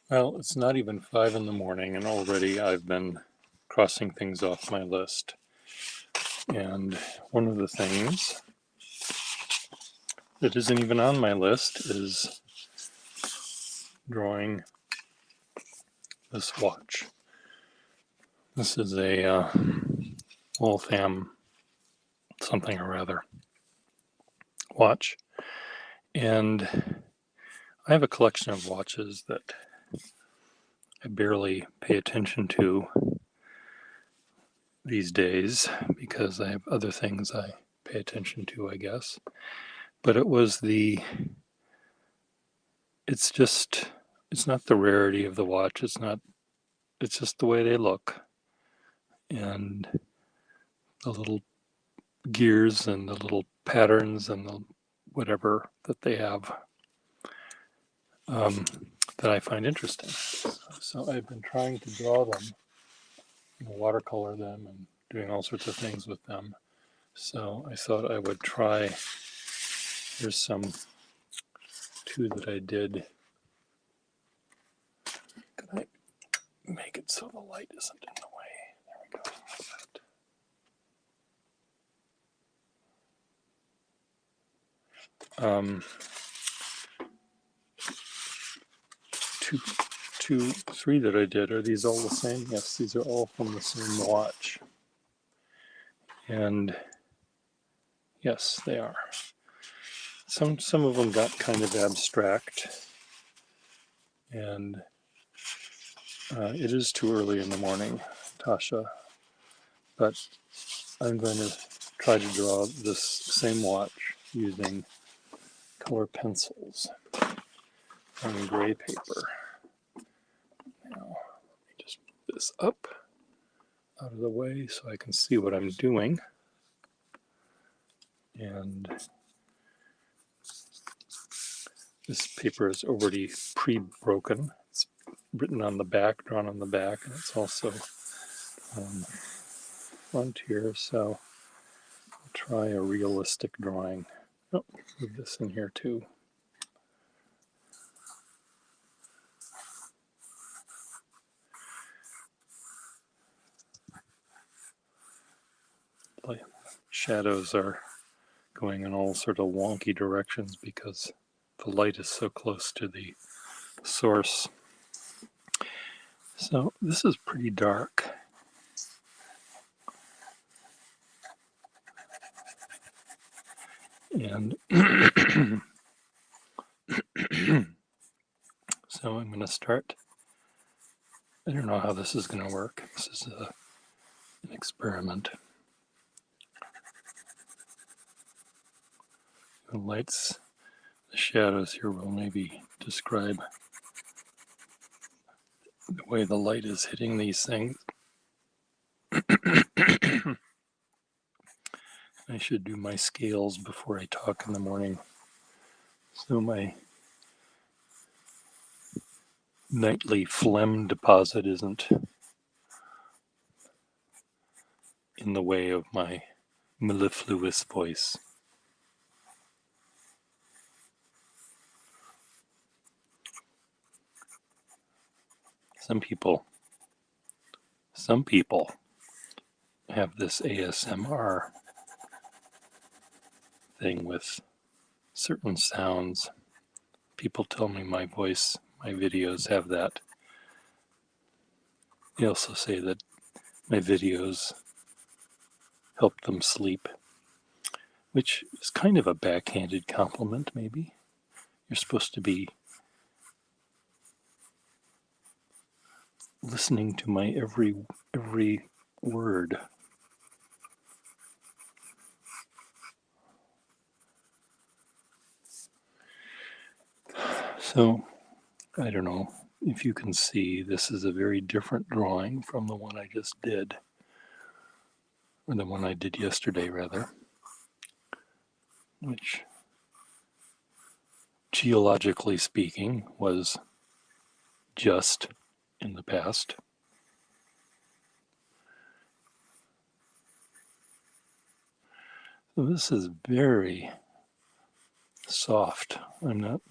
Well, it's not even 5 in the morning, and already I've been crossing things off my list. And one of the things that isn't even on my list is drawing this watch. This is a Waltham something or other watch. And I have a collection of watches that I barely pay attention to these days because I have other things I pay attention to, I guess. But it's not the rarity of the watch. It's just the way they look and the little gears and the little patterns and the whatever that they have that I find interesting. So I've been trying to draw them, watercolor them and doing all sorts of things with them. So I thought I would try. Here's some two that I did. Can I make it so the light isn't in the way? There we go. Three that I did. Are these all the same? Yes, these are all from the same watch. And yes, they are. Some of them got kind of abstract, and it is too early in the morning, Tasha, but I'm going to try to draw this same watch using color pencils on gray paper. Now, let me just move this up out of the way so I can see what I'm doing. And this paper is already pre-broken. It's written on the back, drawn on the back, and it's also front here, so I'll try a realistic drawing. Oh, move this in here too. The shadows are going in all sort of wonky directions because the light is so close to the source. So this is pretty dark. And so I'm going to start. I don't know how this is going to work. This is an experiment. The lights, the shadows here will maybe describe the way the light is hitting these things. I should do my scales before I talk in the morning, so my nightly phlegm deposit isn't in the way of my mellifluous voice. Some people have this ASMR thing with certain sounds. People tell me my voice, my videos have that. They also say that my videos help them sleep, which is kind of a backhanded compliment, maybe. You're supposed to be listening to my every word. So, I don't know if you can see, this is a very different drawing from the one I just did, or the one I did yesterday, rather, which, geologically speaking, was just in the past. So this is very soft. I'm not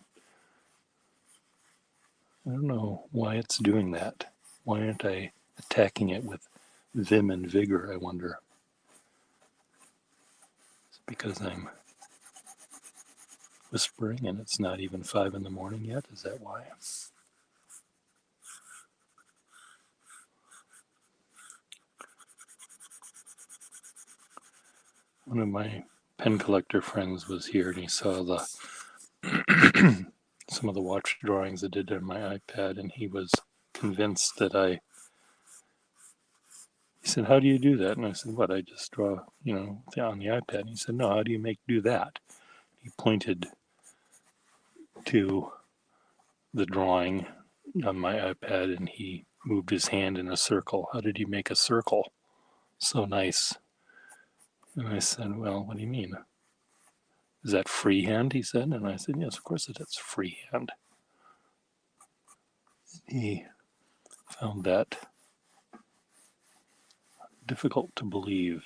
I don't know why it's doing that. Why aren't I attacking it with vim and vigor, I wonder? It's because I'm whispering and it's not even 5 in the morning yet? Is that why? One of my pen collector friends was here and he saw the some of the watch drawings I did on my iPad, and he was convinced that he said, "How do you do that?" And I said, "What? I just draw, on the iPad." And he said, "No, how do you do that?" He pointed to the drawing on my iPad and he moved his hand in a circle. How did he make a circle so nice? And I said, "Well, what do you mean? Is that freehand?" He said. And I said, "Yes, of course it is freehand." He found that difficult to believe.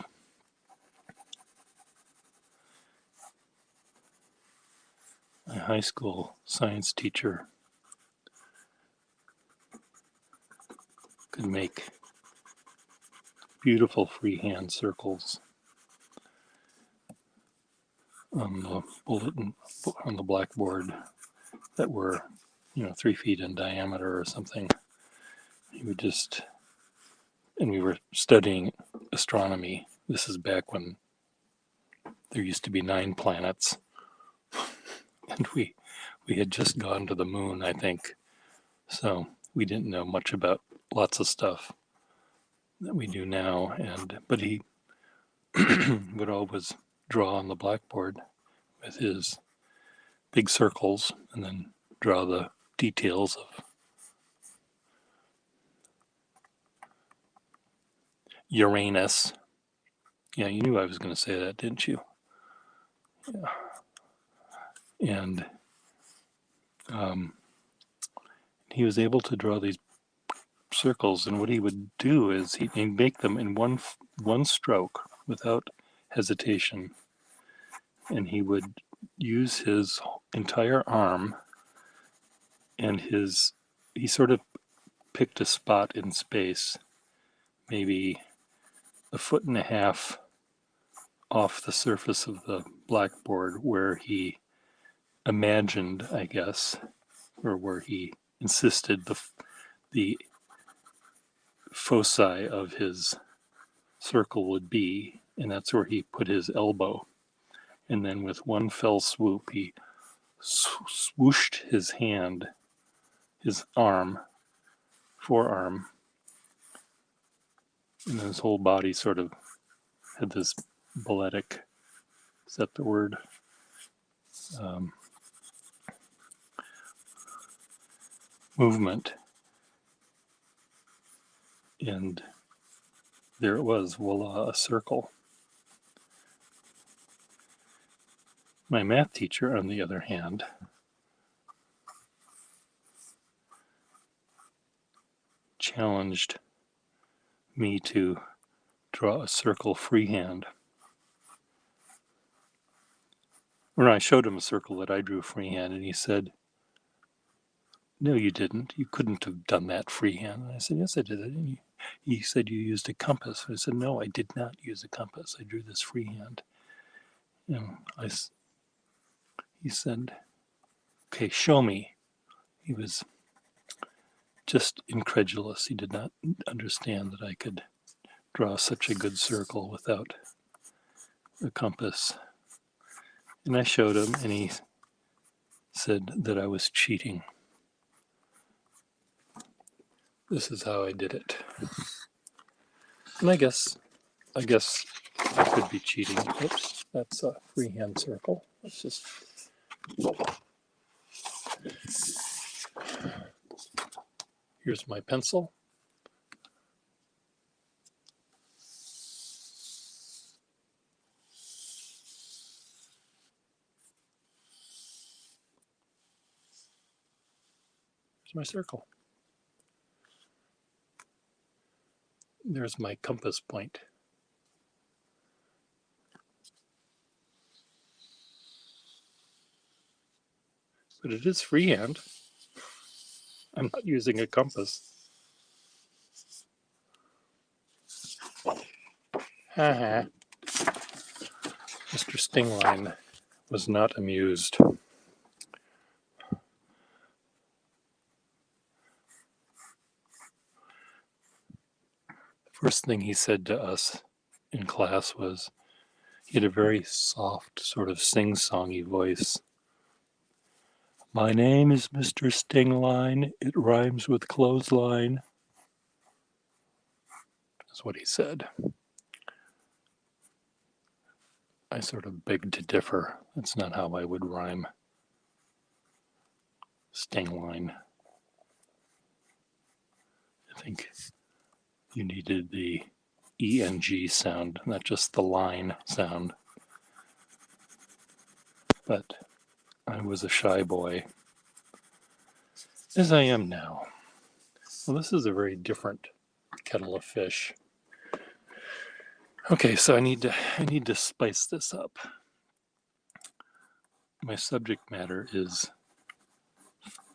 My high school science teacher could make beautiful freehand circles on the bulletin on the blackboard that were 3 feet in diameter or something. He would just, and we were studying astronomy. This is back when there used to be 9 planets, and we had just gone to the moon, I think. So we didn't know much about lots of stuff that we do now. But he would always draw on the blackboard with his big circles and then draw the details of Uranus. Yeah, you knew I was going to say that, didn't you? Yeah. And he was able to draw these circles, and what he would do is he'd make them in one stroke without hesitation, and he would use his entire arm, and he sort of picked a spot in space, maybe 1.5 feet off the surface of the blackboard, where he imagined, I guess, or where he insisted the foci of his circle would be, and that's where he put his elbow. And then with one fell swoop, he swooshed his hand, his forearm, and his whole body sort of had this balletic, is that the word? Movement. And there it was, voila, a circle. My math teacher, on the other hand, challenged me to draw a circle freehand. When I showed him a circle that I drew freehand, and he said, "No, you didn't. You couldn't have done that freehand." And I said, "Yes, I did it." And he said, "You used a compass." I said, "No, I did not use a compass. I drew this freehand." And he said, "Okay, show me." He was just incredulous. He did not understand that I could draw such a good circle without a compass. And I showed him, and he said that I was cheating. This is how I did it. And I guess I could be cheating. Oops, that's a freehand circle. Let's just. Here's my pencil. Here's my circle. There's my compass point. But it is freehand. I'm not using a compass. Haha. Mr. Stingline was not amused. The first thing he said to us in class was, he had a very soft, sort of sing-songy voice. My name is Mr. Stingline. It rhymes with clothesline. That's what he said. I sort of beg to differ. That's not how I would rhyme Stingline. I think you needed the ENG sound, not just the line sound. But I was a shy boy, as I am now. Well, this is a very different kettle of fish. Okay, so I need to spice this up. My subject matter is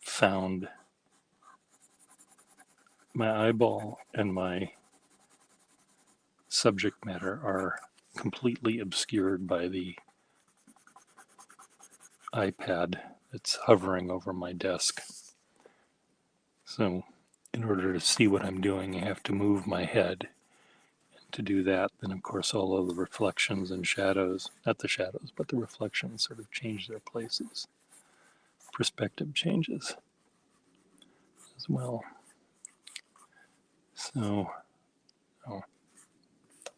found. My eyeball and my subject matter are completely obscured by the iPad that's hovering over my desk. So in order to see what I'm doing, I have to move my head. And to do that, then of course all of the reflections and shadows, not the shadows, but the reflections sort of change their places. Perspective changes as well. So,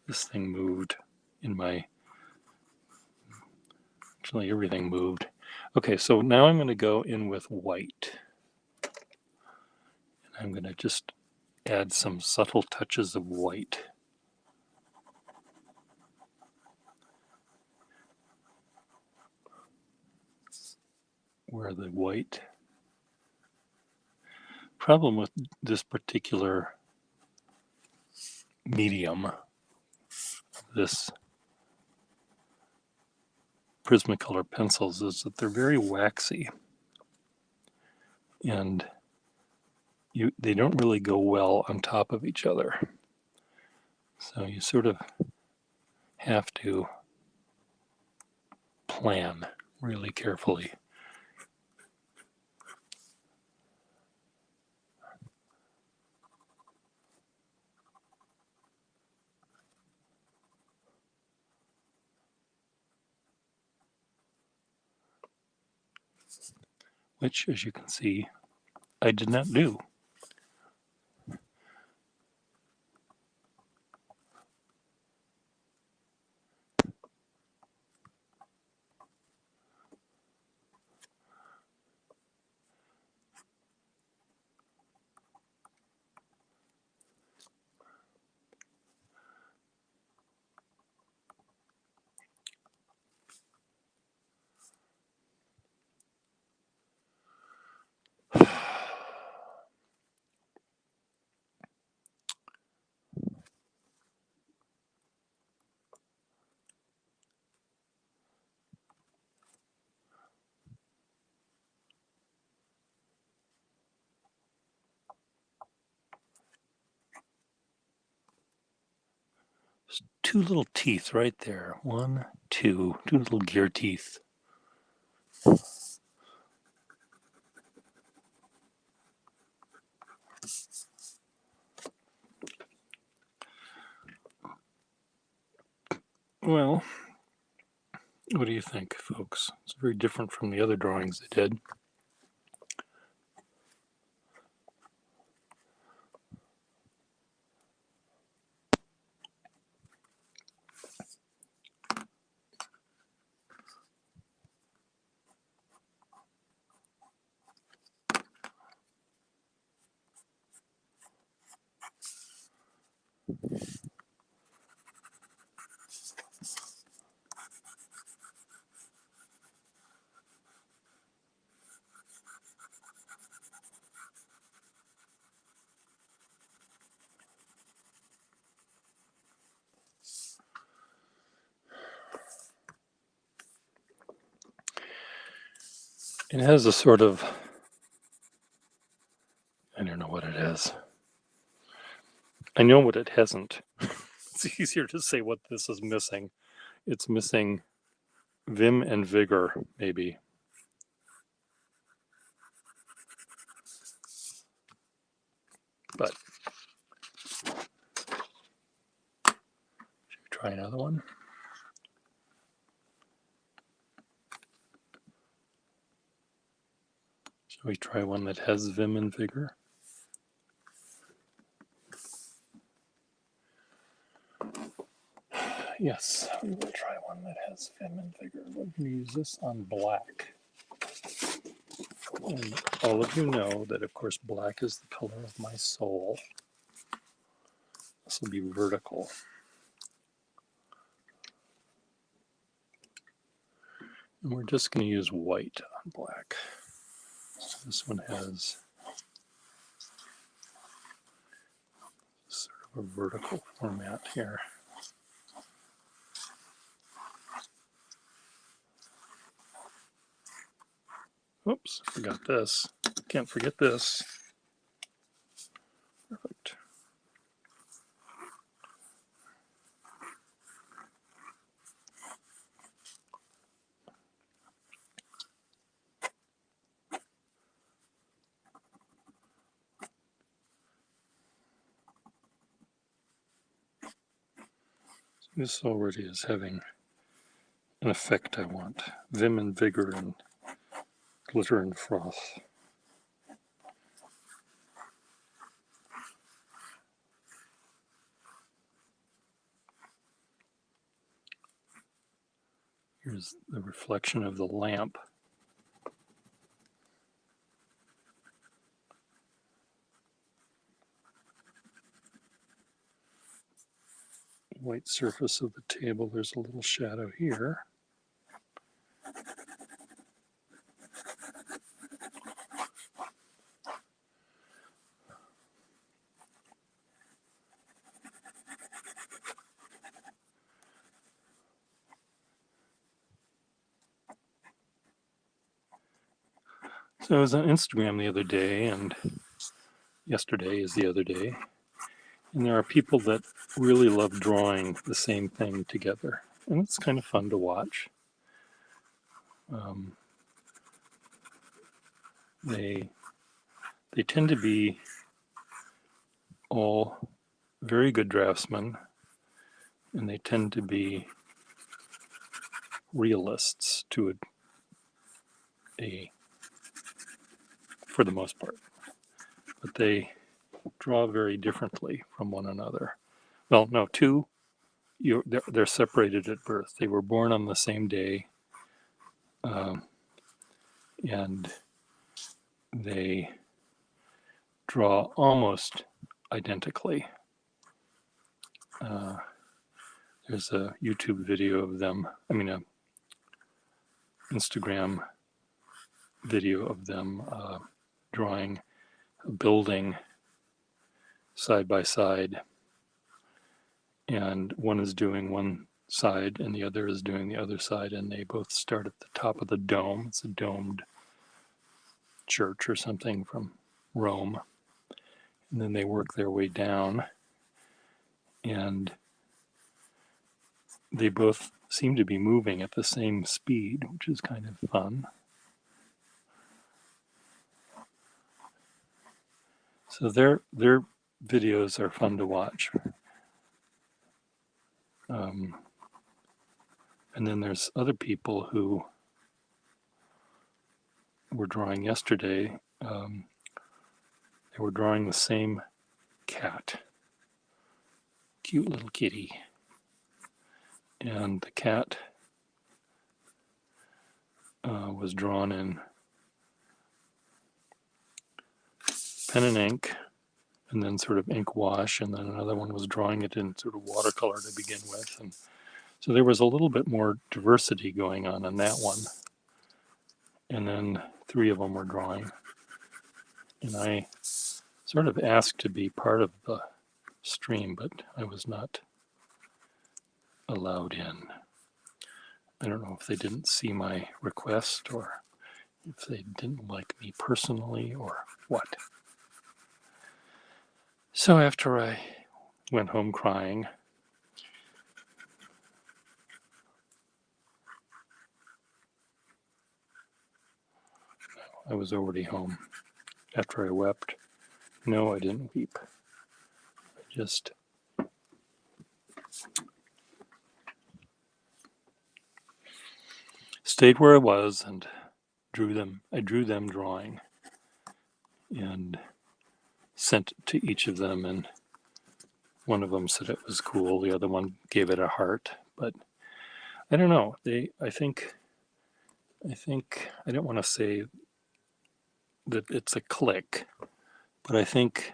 this thing moved in my, actually everything moved. Okay, so now I'm going to go in with white. And I'm going to just add some subtle touches of white. Where the white problem with this particular medium, this Prismacolor pencils, is that they're very waxy, and they don't really go well on top of each other. So you sort of have to plan really carefully. Which, as you can see, I did not do. There's two little teeth right there. One, two little gear teeth. Well, what do you think, folks? It's very different from the other drawings I did. It has a sort of I don't know what it is. I know what it hasn't. It's easier to say what this is missing. It's missing vim and vigor, maybe. But should we try another one? Shall we try one that has vim and vigor? Yes, we will try one that has vim and vigor. We're going to use this on black. And all of you know that, of course, black is the color of my soul. This will be vertical. And we're just going to use white on black. So this one has sort of a vertical format here. Oops, forgot this. Can't forget this. Perfect. This already is having an effect I want. Vim and vigor and glitter and froth. Here's the reflection of the lamp. White surface of the table, there's a little shadow here. So I was on Instagram the other day, and yesterday is the other day, and there are people that really love drawing the same thing together, and it's kind of fun to watch. They tend to be all very good draftsmen, and they tend to be realists to a for the most part, but they draw very differently from one another. Well, no, they're separated at birth. They were born on the same day, and they draw almost identically. There's a YouTube video of them, a Instagram video of them drawing a building side by side, and one is doing one side and the other is doing the other side, and they both start at the top of the dome. It's a domed church or something from Rome, and then they work their way down, and they both seem to be moving at the same speed, which is kind of fun. So their videos are fun to watch. And then there's other people who were drawing yesterday. They were drawing the same cat, cute little kitty. And the cat was drawn in pen and ink, and then sort of ink wash, and then another one was drawing it in sort of watercolor to begin with. And so there was a little bit more diversity going on in that one. And then 3 of them were drawing. And I sort of asked to be part of the stream, but I was not allowed in. I don't know if they didn't see my request or if they didn't like me personally or what. So after I went home crying, I was already home. After I wept, no, I didn't weep. I just stayed where I was and drew them. I drew them drawing and sent it to each of them, and one of them said it was cool. The other one gave it a heart, but I don't know. I think I don't want to say that it's a clique, but I think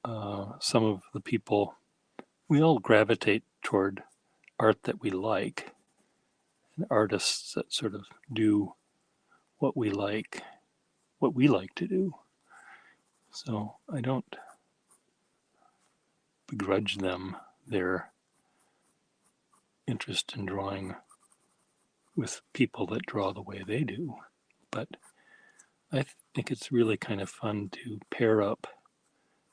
some of the people, we all gravitate toward art that we like, and artists that sort of do what we like to do. So I don't begrudge them their interest in drawing with people that draw the way they do. But I think it's really kind of fun to pair up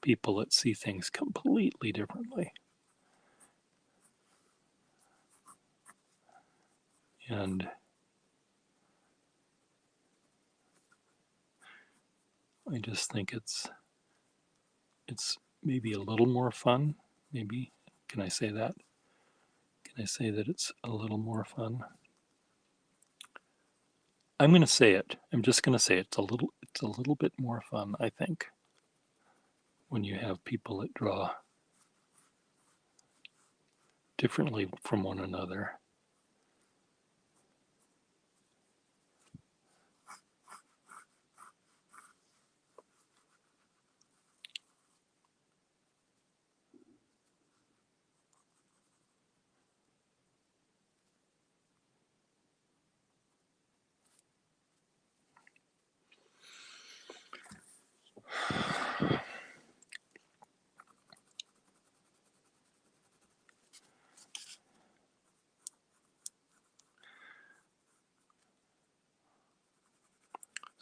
people that see things completely differently. And I just think it's maybe a little more fun. Maybe, can I say that? Can I say that it's a little more fun? I'm going to say it. I'm just going to say it's a little bit more fun, I think, when you have people that draw differently from one another.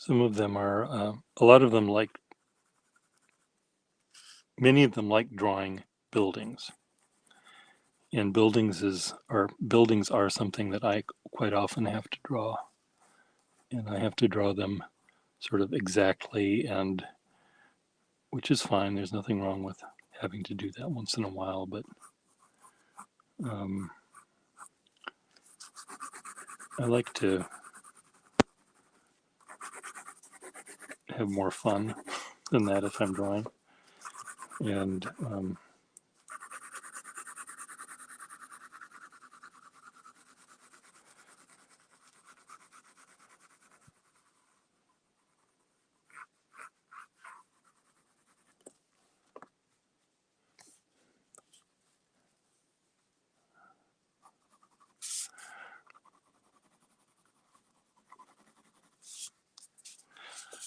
Some of them are, a lot of them like, many of them like drawing buildings. And buildings are something that I quite often have to draw. And I have to draw them sort of exactly, and which is fine. There's nothing wrong with having to do that once in a while, but I like to have more fun than that if I'm drawing. And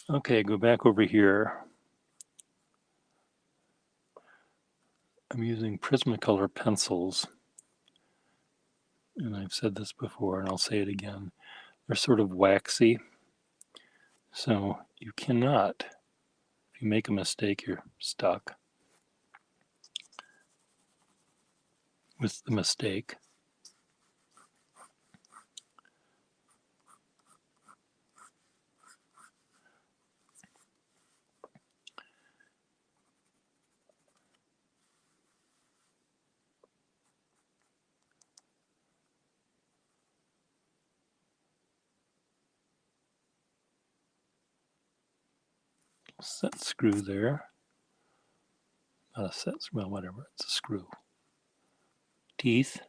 okay, go back over here. I'm using Prismacolor pencils, and I've said this before and I'll say it again. They're sort of waxy, so you cannot, if you make a mistake, you're stuck with the mistake. Set screw there. Not a set, well, whatever, it's a screw. Teeth.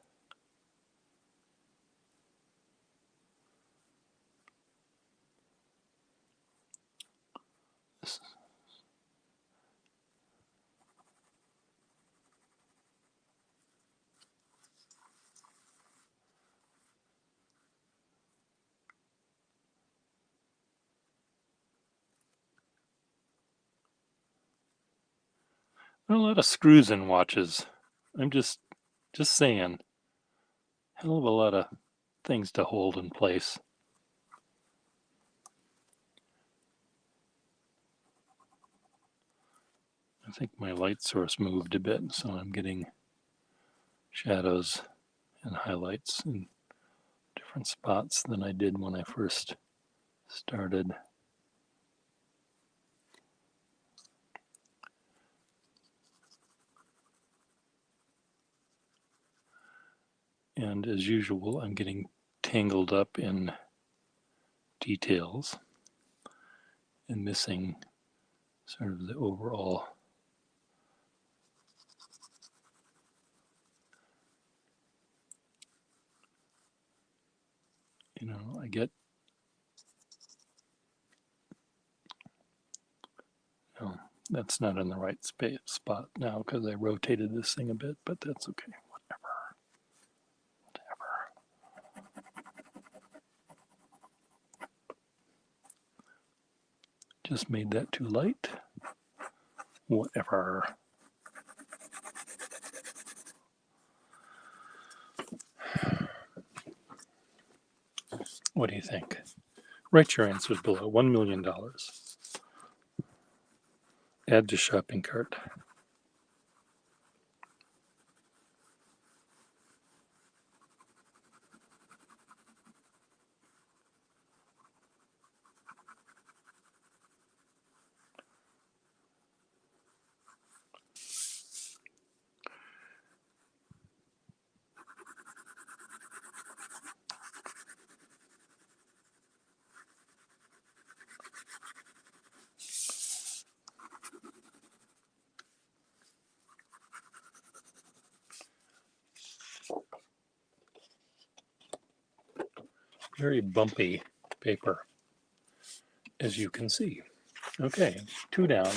There are a lot of screws in watches. I'm just saying. Hell of a lot of things to hold in place. I think my light source moved a bit, so I'm getting shadows and highlights in different spots than I did when I first started. And as usual, I'm getting tangled up in details and missing sort of the overall I get that's not in the right spot now because I rotated this thing a bit, but that's okay. Just made that too light. Whatever. What do you think? Write your answers below. $1 million. Add to shopping cart. Very bumpy paper, as you can see. Okay, 2 down.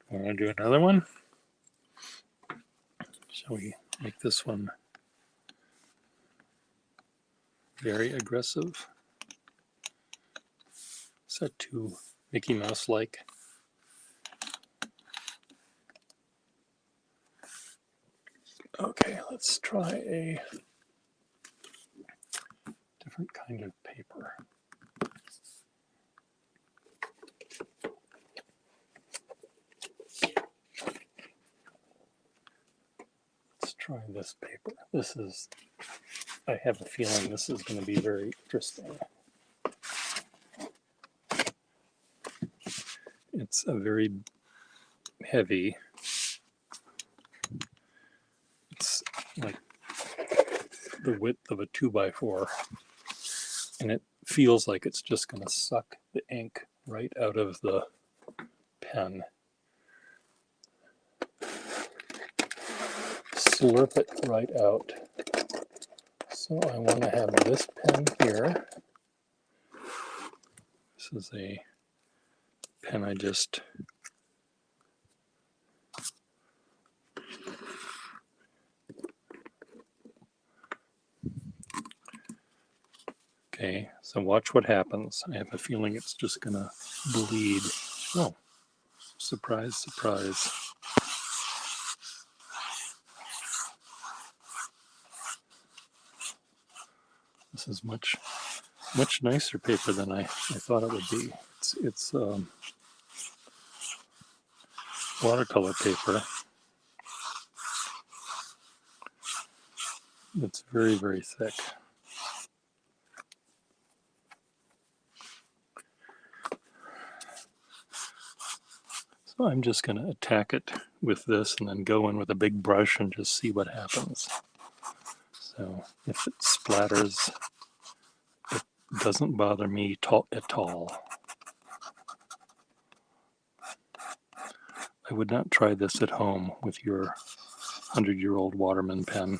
Want to do another one? Shall we make this one very aggressive? Is that too Mickey Mouse-like? Okay, let's try a different kind of paper. Let's try this paper. I have a feeling this is going to be very interesting. It's a very heavy, it's like the width of a 2x4, and it feels like it's just going to suck the ink right out of the pen. Slurp it right out. So I want to have this pen here. This is a pen I just okay, so watch what happens. I have a feeling it's just gonna bleed. Oh, surprise, surprise. This is much nicer paper than I thought it would be. It's watercolor paper. It's very, very thick. So I'm just going to attack it with this and then go in with a big brush and just see what happens. So if it splatters, it doesn't bother me at all. I would not try this at home with your 100-year-old Waterman pen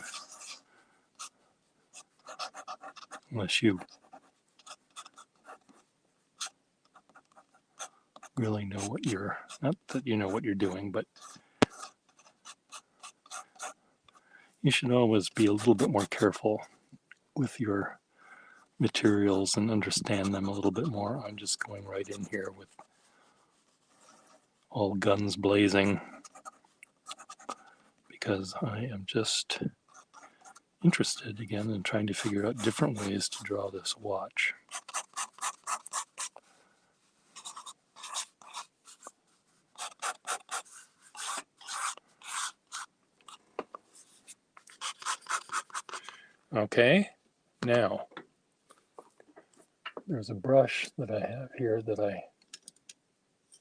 unless you really know what you're, not that you know what you're doing, but you should always be a little bit more careful with your materials and understand them a little bit more. I'm just going right in here with all guns blazing because I am just interested again in trying to figure out different ways to draw this watch. Okay, now there's a brush that I have here that I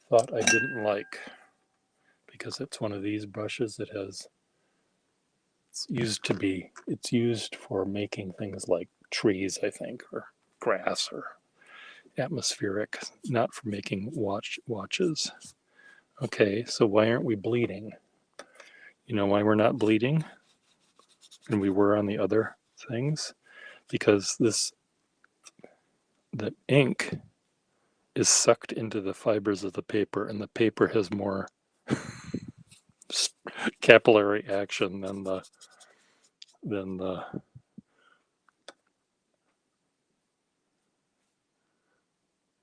thought I didn't like because it's one of these brushes that has, it's used for making things like trees, I think, or grass or atmospheric, not for making watches. Okay, so why aren't we bleeding? You know why we're not bleeding? And we were on the other things? Because the ink is sucked into the fibers of the paper, and the paper has more capillary action than the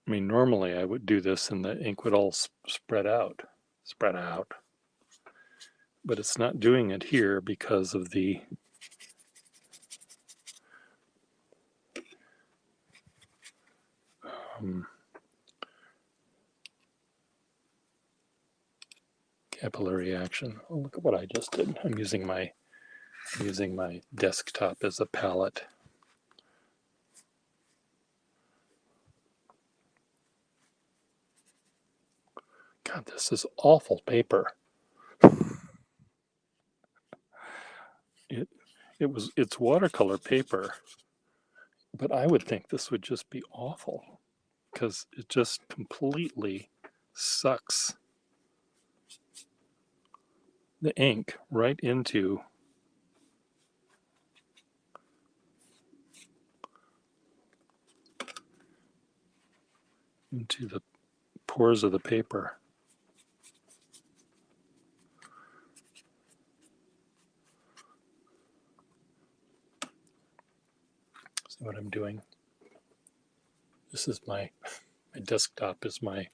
I mean, normally I would do this and the ink would all spread out, but it's not doing it here because of the capillary action. Oh, look at what I just did. I'm using my desktop as a palette. God, this is awful paper. It's watercolor paper, but I would think this would just be awful because it just completely sucks the ink right into the pores of the paper. See what I'm doing? This is my desktop is my,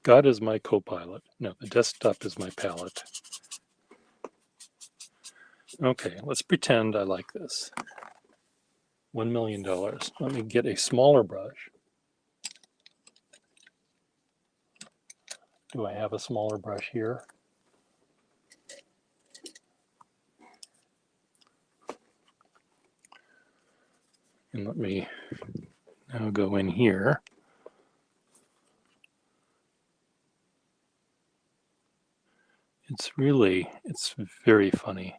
God is my co-pilot. No, the desktop is my palette. Okay, let's pretend I like this. $1 million. Let me get a smaller brush. Do I have a smaller brush here? And let me now go in here. It's very funny.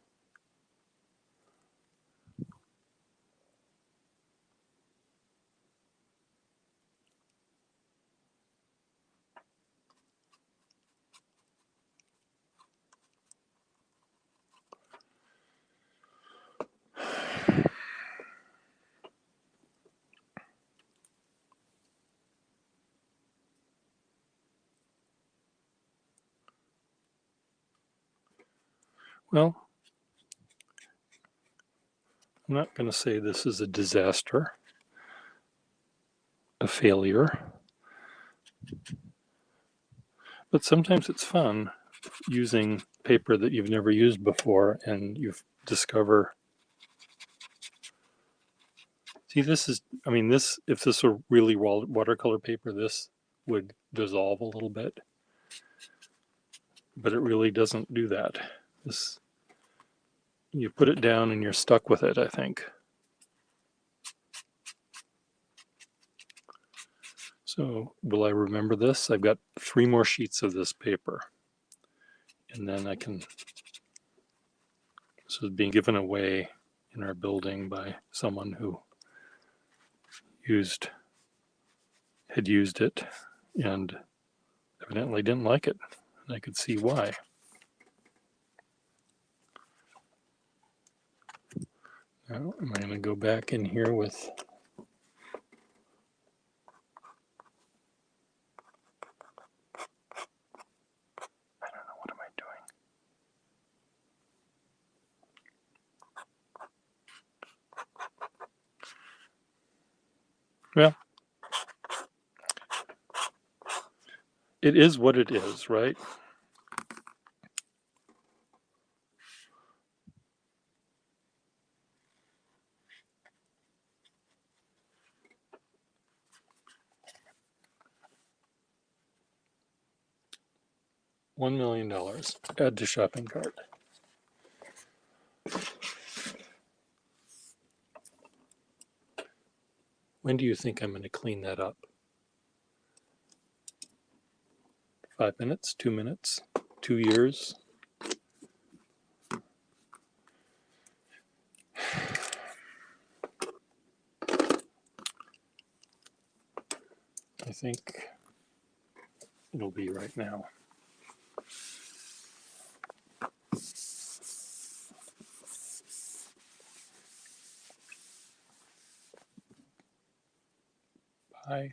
Well, I'm not going to say this is a disaster, a failure, but sometimes it's fun using paper that you've never used before and you discover. See, this is, I mean, this, if this were really watercolor paper, this would dissolve a little bit, but it really doesn't do that. This, you put it down and you're stuck with it, I think. So will I remember this? I've got 3 more sheets of this paper. And then I can, this is being given away in our building by someone who had used it and evidently didn't like it. And I could see why. Now, am I going to go back in here with, I don't know, what am I doing? Well, it is what it is, right? $1 million. Add to shopping cart. When do you think I'm going to clean that up? 5 minutes? 2 minutes? 2 years? I think it'll be right now. Bye.